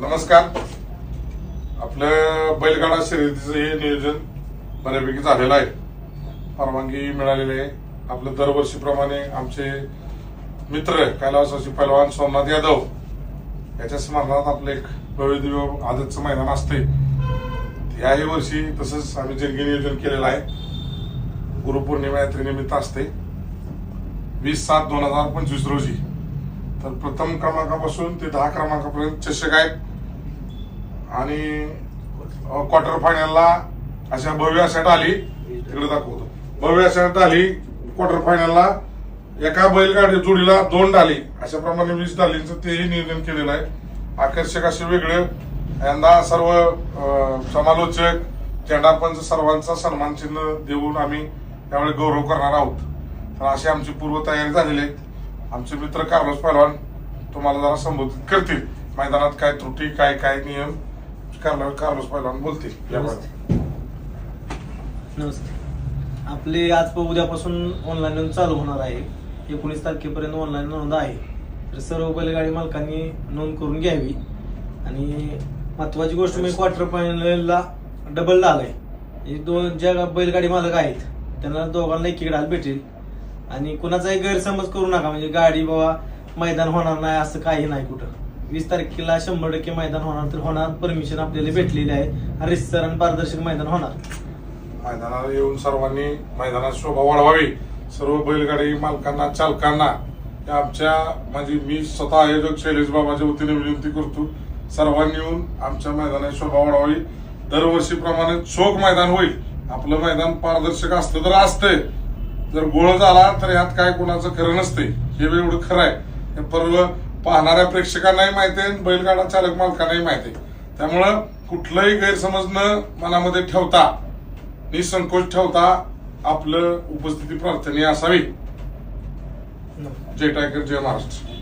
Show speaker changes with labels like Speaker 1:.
Speaker 1: नमस्कार. आपलं बैलगाडा शर्यतीचं हे नियोजन बऱ्यापैकी झालेलं आहे. परवानगी मिळालेली आहे. आपलं दरवर्षीप्रमाणे आमचे मित्र कैलासवासी पैलवान सोमनाथ यादव याच्या स्मरणात आपलं एक भव्यदिव्य आदतचं मैदान असते. याही वर्षी तसंच आम्ही जंगी नियोजन केलेलं आहे. गुरुपौर्णिमा यात्रेनिमित्त असते 20/7/2025 रोजी. तर प्रथम क्रमांकापासून ते 10 क्रमांकापर्यंत चषक आहेत आणि क्वार्टर फायनलला अशा भव्य अशा डाली तिकडे दाखवतो. भव्य अशा डाली क्वार्टर फायनलला एका बैलगाडी जोडीला 2 डाली अशा प्रमाणे 20 डालींचं तेही नियोजन केलेलं आहे. आकर्षक असे वेगळे यंदा सर्व समालोचक झेंडापंच सर्वांचा सन्मान चिन्ह देऊन आम्ही यावेळी गौरव करणार आहोत. तर अशी आमची पूर्वतयारी झालेली आहे. आमचे मित्र कार्लोस पैलवान तुम्हाला जरा संबोधित करतील. मैदानात काय त्रुटी काय नियम कार्लोस पैलवान बोलतील.
Speaker 2: नमस्ते. आपले आज उद्यापासून ऑनलाईन नोंद चालू होणार आहे. 19 तारखेपर्यंत ऑनलाईन नोंद आहे. तर सर्व बैलगाडी मालकांनी नोंद करून घ्यावी. आणि महत्वाची गोष्ट म्हणजे क्वार्टर फायनलला डबल डाल आहे. दोन ज्या बैलगाडी मालक आहेत त्यांना दोघांना एकीकडे डाल भेटेल. आणि कुणाचाही गैरसमज करू नका. म्हणजे गाडी बाबा मैदान होणार नाही असं काही नाही. कुठं 20 तारखेला 100% मैदान होणार तर होणार. परमिशन आपल्याला भेटलेली आहे. रितसर आणि पारदर्शक मैदान होणार.
Speaker 1: मैदानाला येऊन सर्वांनी मैदानात शोभा वाढवावी. सर्व बैलगाडी मालकांना चालकांना आमच्या म्हणजे मी स्वतः आयोजक शैलेश बाबाच्या वतीने विनंती करतो. सर्वांनी येऊन आमच्या मैदानात शोभा वाढवावी. दरवर्षीप्रमाणे चोख मैदान होईल. आपलं मैदान पारदर्शक असतं तर असतंय. जर गोळ झाला तर यात काय कोणाचं खरं नसते. हे एवढं खरं आहे. हे पर्व पाहणाऱ्या प्रेक्षकांनाही माहिती आहे, बैलगाडा चालक मालकांनाही माहिती आहे. त्यामुळं कुठलंही गैरसमज न मनामध्ये ठेवता निसंकोच ठेवता आपलं उपस्थिती प्रार्थनीय असावी. जय टायगर, जय महाराष्ट्र.